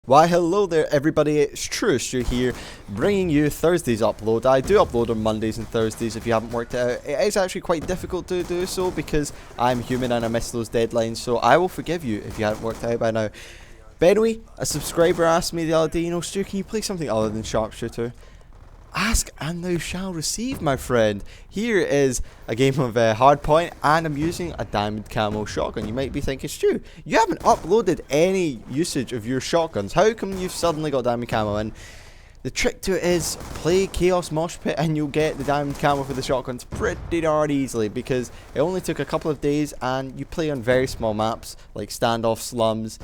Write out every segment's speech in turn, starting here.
Why hello there everybody, it's Itstruestu here, bringing you Thursday's upload. I do upload on Mondays and Thursdays if you haven't worked it out. It is actually quite difficult to do so because I'm human and I miss those deadlines, so I will forgive you if you haven't worked it out by now. But anyway, a subscriber asked me the other day, Stu, can you play something other than Sharpshooter? Ask and thou shall receive, my friend. Here is a game of Hardpoint, and I'm using a diamond camo shotgun. You might be thinking, Stu, you haven't uploaded any usage of your shotguns. How come you've suddenly got diamond camo? And the trick to it is play Chaos Moshpit and you'll get the diamond camo for the shotguns pretty darn easily, because it only took a couple of days and you play on very small maps like standoff slums,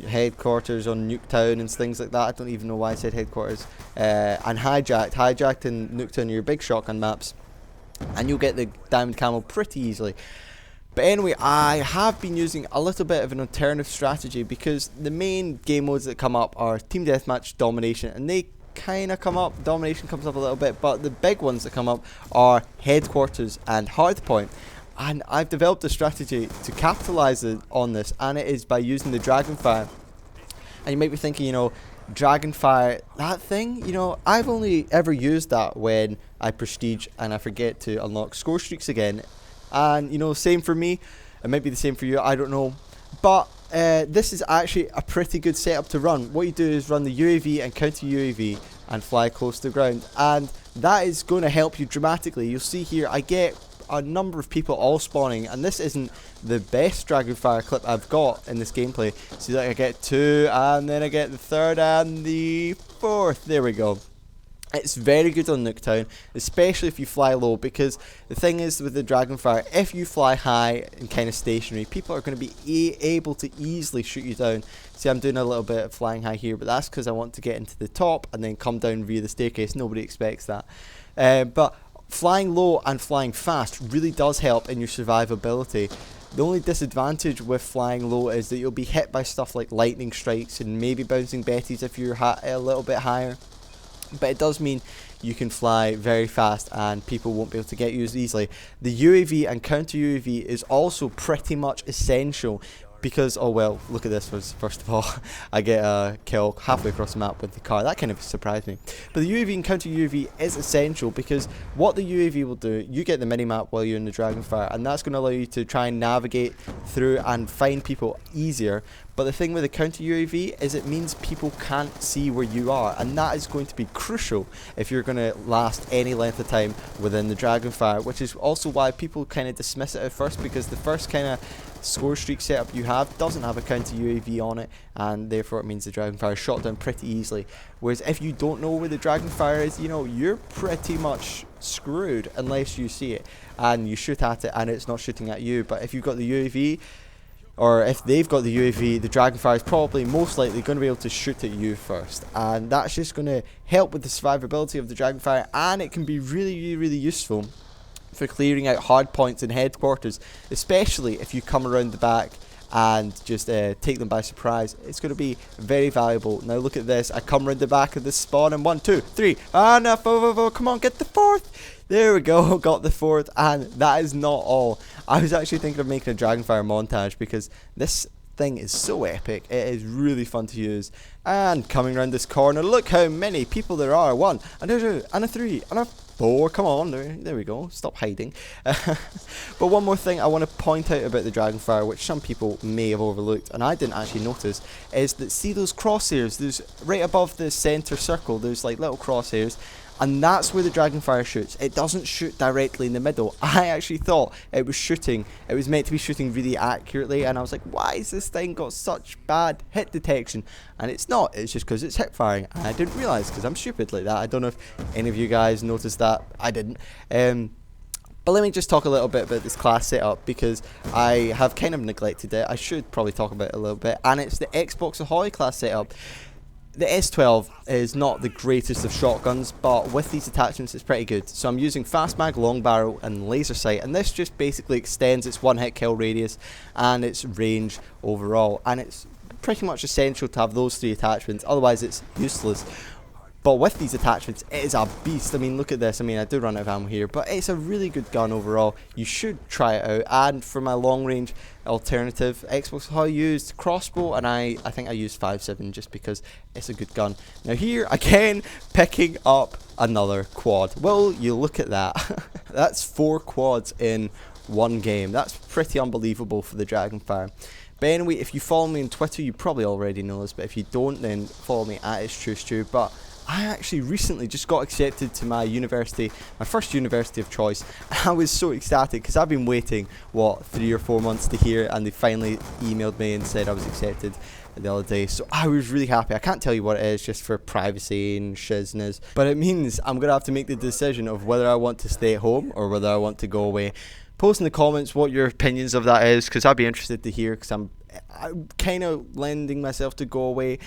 headquarters on Nuketown and things like that. I don't even know why I said headquarters. And hijacked and Nuketown are your big shotgun maps, and you'll get the diamond camo pretty easily. But anyway, I have been using a little bit of an alternative strategy, because the main game modes that come up are team deathmatch, domination, and they kind of come up. Domination comes up a little bit, but the big ones that come up are headquarters and hardpoint. And I've developed a strategy to capitalize on this, and it is by using the Dragonfire. And you might be thinking, Dragonfire, that thing, I've only ever used that when I prestige and I forget to unlock score streaks again. And, same for me. It might be the same for you, I don't know. But this is actually a pretty good setup to run. What you do is run the UAV and counter UAV and fly close to the ground. And that is going to help you dramatically. You'll see here, I get a number of people all spawning, and this isn't the best Dragonfire clip I've got in this gameplay. See, like, I get two, and then I get the third and the fourth. There we go. It's very good on Nuketown, especially if you fly low, because the thing is with the Dragonfire, if you fly high and kind of stationary, people are going to be able to easily shoot you down. See, I'm doing a little bit of flying high here, but that's because I want to get into the top and then come down via the staircase. Nobody expects that. But flying low and flying fast really does help in your survivability. The only disadvantage with flying low is that you'll be hit by stuff like lightning strikes and maybe bouncing betties if you're a little bit higher. But it does mean you can fly very fast and people won't be able to get you as easily. The UAV and counter UAV is also pretty much essential, because, oh well, look at this. First of all, I get a kill halfway across the map with the car. That kind of surprised me. But the UAV and counter UAV is essential, because what the UAV will do, you get the minimap while you're in the Dragonfire, and that's going to allow you to try and navigate through and find people easier. But the thing with the counter UAV is it means people can't see where you are, and that is going to be crucial if you're going to last any length of time within the Dragonfire, which is also why people kind of dismiss it at first, because the first kind of score streak setup you have doesn't have a counter UAV on it, and therefore it means the Dragonfire is shot down pretty easily. Whereas if you don't know where the Dragonfire is, you're pretty much screwed unless you see it and you shoot at it and it's not shooting at you. But if you've got the UAV, or if they've got the UAV, the Dragonfire is probably most likely going to be able to shoot at you first, and that's just going to help with the survivability of the Dragonfire, and it can be really, really useful for clearing out hard points in headquarters, especially if you come around the back and just take them by surprise. It's going to be very valuable. Now look at this, I come around the back of this spawn and 1, 2, 3, and come on, get the fourth. There we go, got the fourth, and that is not all. I was actually thinking of making a Dragonfire montage, because this thing is so epic. It is really fun to use. And coming around this corner, look how many people there are. 1 and a 2 and a 3 and a 4. Come on, there we go. Stop hiding. But one more thing I want to point out about the Dragonfire, which some people may have overlooked, and I didn't actually notice, is that, see those crosshairs? There's right above the center circle, there's like little crosshairs, and that's where the Dragonfire shoots. It doesn't shoot directly in the middle. I actually thought it was meant to be shooting really accurately, and I was like, why has this thing got such bad hit detection? And it's not, it's just because it's hip firing, and I didn't realise, because I'm stupid like that. I don't know if any of you guys noticed that. I didn't. But let me just talk a little bit about this class setup, because I have kind of neglected it. I should probably talk about it a little bit, and it's the Xbox Ahoy class setup. The S12 is not the greatest of shotguns, but with these attachments it's pretty good. So I'm using fast mag, long barrel and laser sight, and this just basically extends its one hit kill radius and its range overall, and it's pretty much essential to have those three attachments, otherwise it's useless. But with these attachments, it is a beast. I mean, look at this. I mean, I do run out of ammo here, but it's a really good gun overall. You should try it out. And for my long range alternative Xbox, I used crossbow, and I think I used 5.7 just because it's a good gun. Now here, again, picking up another quad. Well, you look at that. That's 4 quads in one game. That's pretty unbelievable for the Dragonfire. But anyway, if you follow me on Twitter, you probably already know this, but if you don't, then follow me at Itstruestu. But I actually recently just got accepted to my university, my first university of choice. I was so ecstatic because I've been waiting, 3 or 4 months to hear, and they finally emailed me and said I was accepted the other day. So I was really happy. I can't tell you what it is just for privacy and shizness, but it means I'm going to have to make the decision of whether I want to stay at home or whether I want to go away. Post in the comments what your opinions of that is, because I'd be interested to hear, because I'm kind of lending myself to go away.